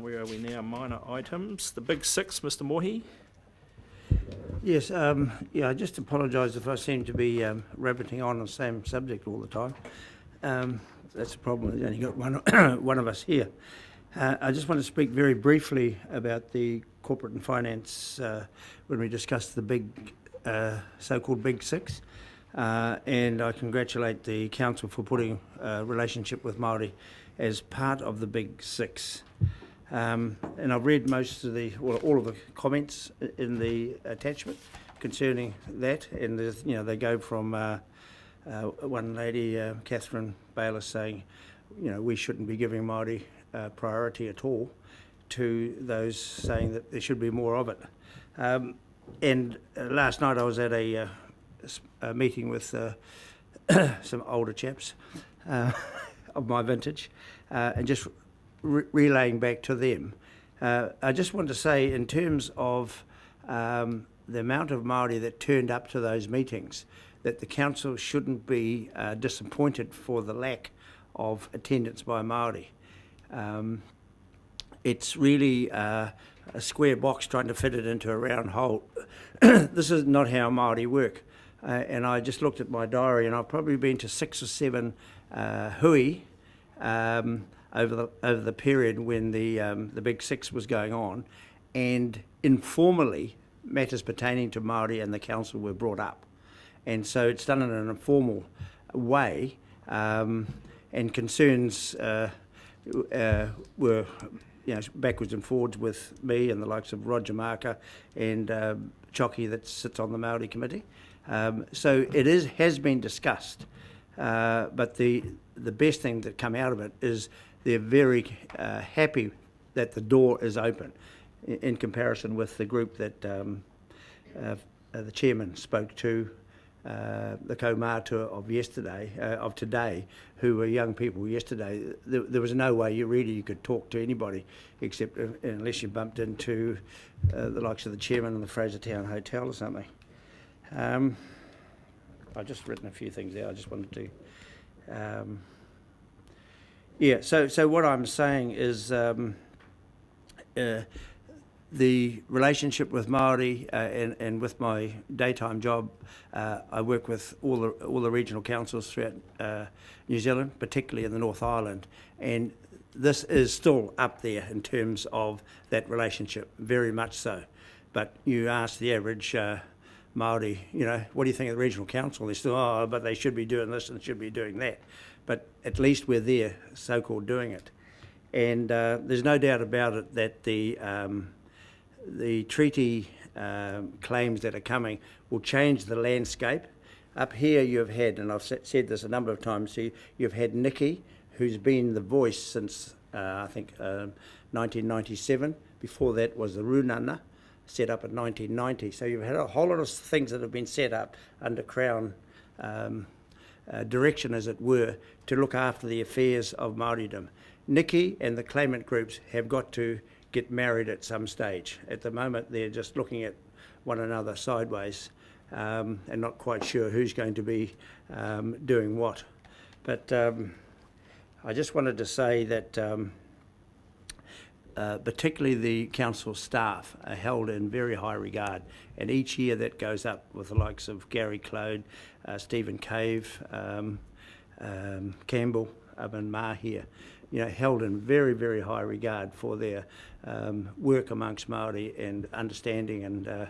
Where are we now? Minor items. The big six, Mr. Mohi. Yes, I just apologise if I seem to be rabbiting on the same subject all the time. That's the problem, we've only got one of us here. I just want to speak very briefly about the corporate and finance when we discussed the big, so-called Big Six. And I congratulate the council for putting relationship with Māori as part of the Big Six. And I've read most of all of the comments in the attachment concerning that, and they go from one lady, Catherine Bayliss, saying, we shouldn't be giving Māori priority at all, to those saying that there should be more of it. And last night I was at a meeting with some older chaps of my vintage, and just relaying back to them. I just want to say, in terms of the amount of Māori that turned up to those meetings, that the council shouldn't be disappointed for the lack of attendance by Māori. It's really a square box trying to fit it into a round hole. This is not how Māori work. And I just looked at my diary, and I've probably been to 6 or 7 hui over the period when the Big Six was going on, and informally matters pertaining to Māori and the council were brought up. And so it's done in an informal way, and concerns were backwards and forwards with me and the likes of Roger Marker and Choki that sits on the Māori committee. So it has been discussed, but the best thing that come out of it is they're very happy that the door is open in comparison with the group that the chairman spoke to, the kaumātua of today, who were young people yesterday. There was no way you could talk to anybody except unless you bumped into the likes of the chairman of the Frasertown Hotel or something. I've just written a few things there. I just wanted to... So what I'm saying is the relationship with Māori and with my daytime job, I work with all the regional councils throughout New Zealand, particularly in the North Island, and this is still up there in terms of that relationship, very much so. But you ask the average Māori, what do you think of the regional council? They're still, but they should be doing this and should be doing that. But at least we're there, so-called doing it. And there's no doubt about it that the treaty claims that are coming will change the landscape. Up here you've had, and I've said this a number of times, you've had Nikki, who's been the voice since, I think, 1997. Before that was the Runana, set up in 1990. So you've had a whole lot of things that have been set up under Crown direction, as it were, to look after the affairs of Māoridom. Nikki and the claimant groups have got to get married at some stage. At the moment, they're just looking at one another sideways and not quite sure who's going to be doing what. But I just wanted to say that particularly the council staff are held in very high regard, and each year that goes up with the likes of Gary Clode, Stephen Cave, Campbell up in Mahia, held in very, very high regard for their work amongst Māori and understanding and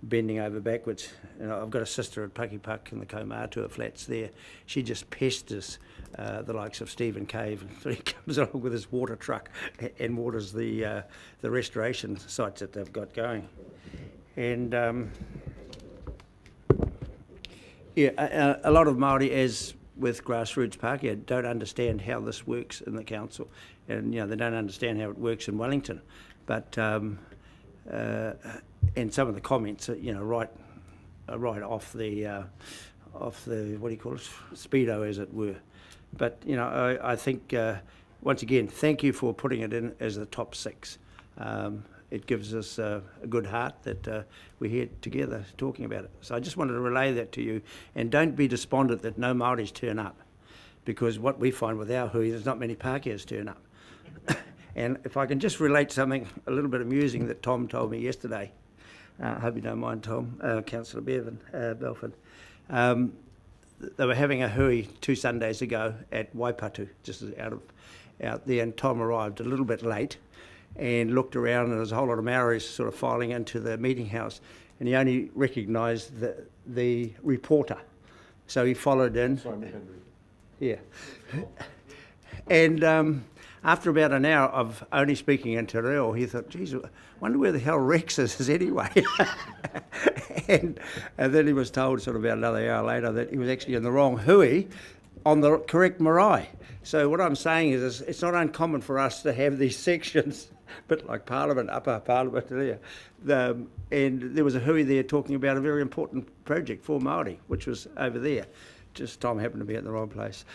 bending over backwards. I've got a sister at Pakipak in the kaumātua flats there. She just pesters the likes of Stephen Cave, and so he comes along with his water truck and waters the restoration sites that they've got going. And a lot of Māori, as with grassroots Pākehā, don't understand how this works in the council, and they don't understand how it works in Wellington. But and some of the comments, right off the what do you call it, speedo, as it were. But I think once again, thank you for putting it in as the top 6. It gives us a good heart that we're here together talking about it. So I just wanted to relay that to you, and don't be despondent that no Māoris turn up, because what we find with our hui, there's not many Pākehās turn up. And if I can just relate something a little bit amusing that Tom told me yesterday, I hope you don't mind, Tom, Councillor Belford. They were having a hui 2 Sundays ago at Waipatu, just out there, and Tom arrived a little bit late and looked around, and there was a whole lot of Maoris sort of filing into the meeting house, and he only recognised the reporter. So he followed in. Simon Henry. Yeah. And after about an hour of only speaking in Te Reo, he thought, geez, I wonder where the hell Rex is anyway. and then he was told sort of about another hour later that he was actually in the wrong hui on the correct marae. So what I'm saying is it's not uncommon for us to have these sections, a bit like Parliament, Upper Parliament there. And there was a hui there talking about a very important project for Māori, which was over there. Just Tom happened to be at the wrong place.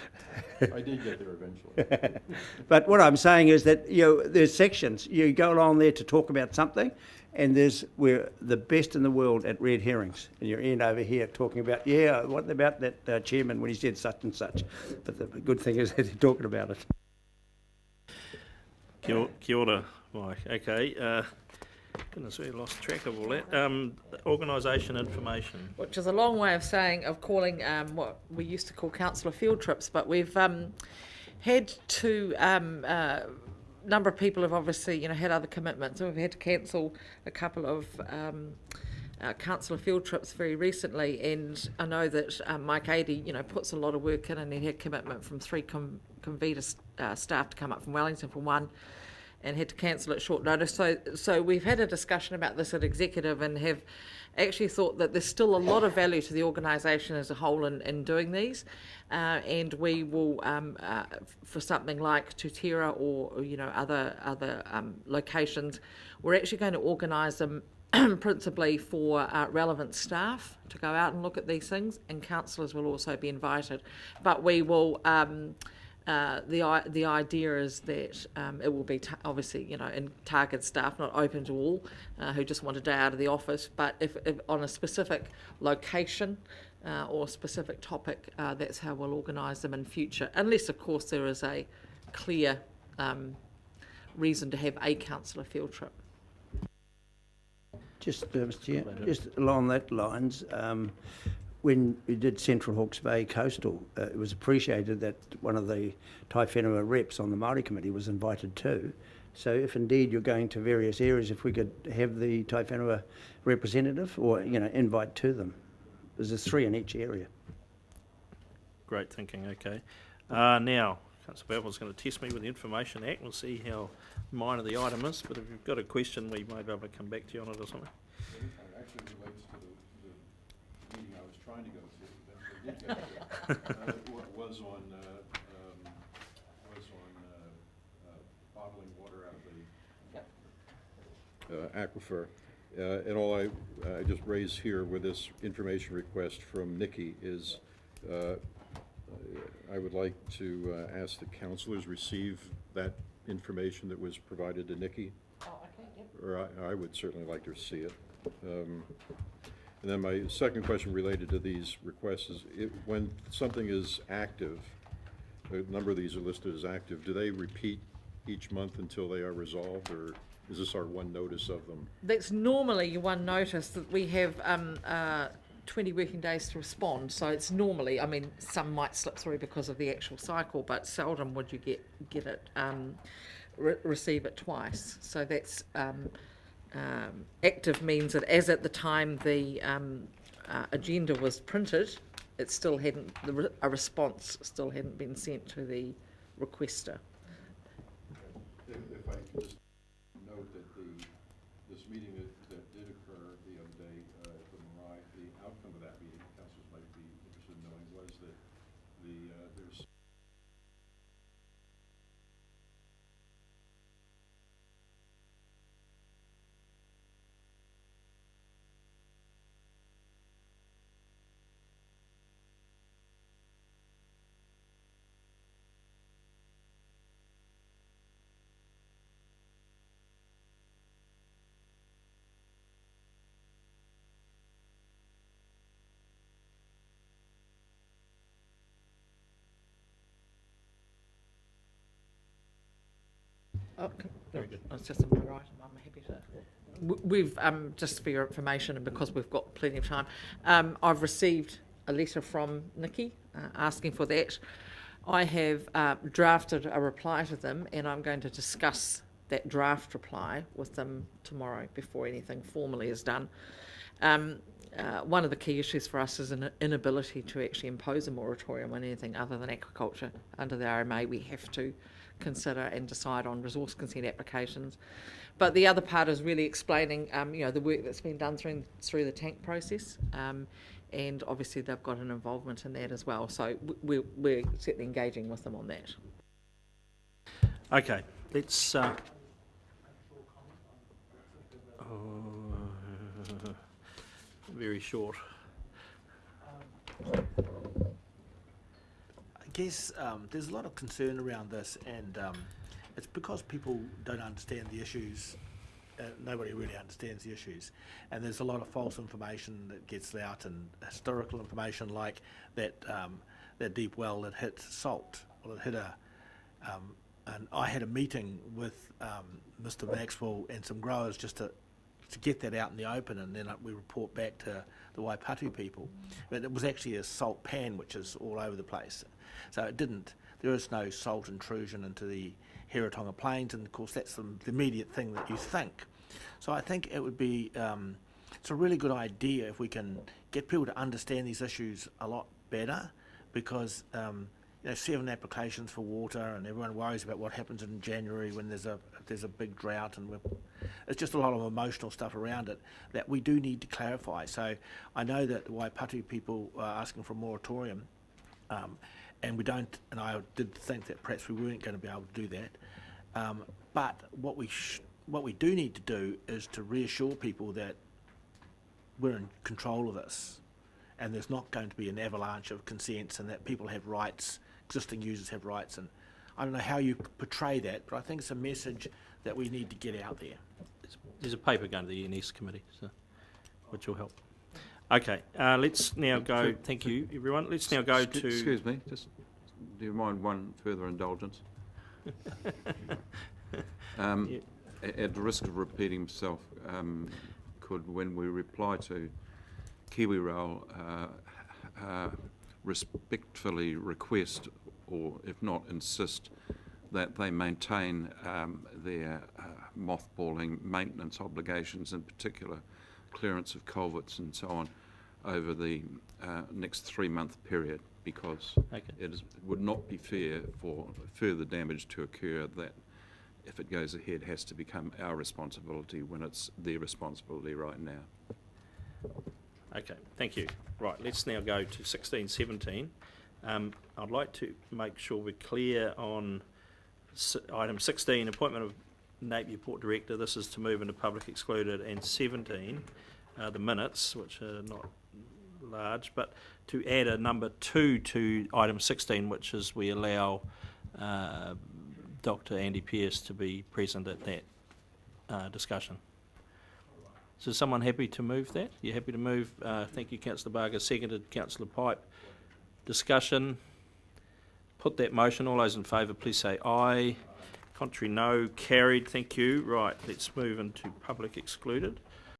I did get there eventually. But what I'm saying is that, there's sections. You go along there to talk about something, and we're the best in the world at red herrings. And you're in over here talking about, what about that chairman when he said such and such. But the good thing is that they're talking about it. Kia ora, Mike. Okay. Goodness, we lost track of all that. Organisation information. Which is a long way of calling what we used to call councillor field trips, but we've had to, number of people have obviously, had other commitments, and we've had to cancel a couple of councillor field trips very recently, and I know that Mike Adey, puts a lot of work in, and he had commitment from 3 Convita staff to come up from Wellington for one, and had to cancel at short notice. So we've had a discussion about this at executive and have actually thought that there's still a lot of value to the organisation as a whole in doing these, and we will, for something like Tutira or other locations, we're actually going to organise them principally for relevant staff to go out and look at these things, and councillors will also be invited. But we will. The idea is that it will be obviously, in target staff, not open to all who just want a day out of the office, but if on a specific location or specific topic, that's how we'll organise them in future, unless of course there is a clear reason to have a councillor field trip. Just, Mr. Chair, just along that lines, when we did Central Hawke's Bay Coastal, it was appreciated that one of the Tai Whenua reps on the Māori committee was invited too. So if indeed you're going to various areas, if we could have the Tai Whenua representative or, invite to them. There's 3 in each area. Great thinking, okay. Now, Councillor Belford's going to test me with the Information Act. We'll see how minor the item is, but if you've got a question, we may be able to come back to you on it or something. It actually relates to the meeting I was trying to go to, but I did get to. Was on bottling water out of the aquifer. And all I just raise here with this information request from Nikki is I would like to ask the councillors receive that information that was provided to Nikki. Oh, okay, yep. Or I would certainly like to see it. And then my second question related to these requests is, when something is active, a number of these are listed as active, do they repeat each month until they are resolved, or is this our one notice of them? That's normally your one notice, that we have 20 working days to respond. So it's normally, some might slip through because of the actual cycle, but seldom would you get it, receive it twice. So that's active means that as at the time the agenda was printed, it still hadn't, a response still hadn't been sent to the requester. If I could just note that this meeting that did occur the other day at the Marae, the outcome of that meeting, councillors might be interested in knowing, was that there's Very good. It's just a minor item. I'm happy to. We've just for your information, and because we've got plenty of time, I've received a letter from Nikki asking for that. I have drafted a reply to them, and I'm going to discuss that draft reply with them tomorrow before anything formally is done. One of the key issues for us is an inability to actually impose a moratorium on anything other than aquaculture. Under the RMA, we have to consider and decide on resource consent applications. But the other part is really explaining, the work that's been done through the tank process, and obviously they've got an involvement in that as well. So we're certainly engaging with them on that. Okay, let's. Very short. I guess there's a lot of concern around this, and it's because people don't understand the issues. Nobody really understands the issues, and there's a lot of false information that gets out, and historical information like that that deep well that hit salt, or it hit and I had a meeting with Mr. Maxwell and some growers just to get that out in the open, and then we report back to the Waipatu people. But it was actually a salt pan which is all over the place. So there is no salt intrusion into the Heratonga Plains, and of course that's the immediate thing that you think. So I think it would be, it's a really good idea if we can get people to understand these issues a lot better, because 7 applications for water, and everyone worries about what happens in January when there's a big drought, and it's just a lot of emotional stuff around it that we do need to clarify. So I know that the Waipatu people are asking for a moratorium, and we don't, and I did think that perhaps we weren't going to be able to do that. But what we do need to do is to reassure people that we're in control of this, and there's not going to be an avalanche of consents, and that people have rights, existing users have rights, and I don't know how you portray that, but I think it's a message that we need to get out there. There's a paper going to the ENS committee, which will help. Okay, let's now go. Thank you, everyone. Let's now go to. Excuse me, just do you mind one further indulgence? At the risk of repeating myself, when we reply to Kiwi Rail, respectfully request, or if not insist, that they maintain their mothballing maintenance obligations, in particular clearance of culverts and so on, over the next 3-month period, because it would not be fair for further damage to occur that, if it goes ahead, has to become our responsibility when it's their responsibility right now. Okay, thank you. Right, let's now go to 1617. I'd like to make sure we're clear on item 16, appointment of Napier Port Director. This is to move into public excluded, and 17, the minutes, which are not large, but to add a number 2 to item 16, which is we allow Dr. Andy Pearce to be present at that discussion. So is someone happy to move that? You happy to move? Thank you, Councillor Barger. Seconded, Councillor Pipe. Discussion. Put that motion. All those in favour, please say aye. Contrary, no. Carried. Thank you. Right, let's move into public excluded.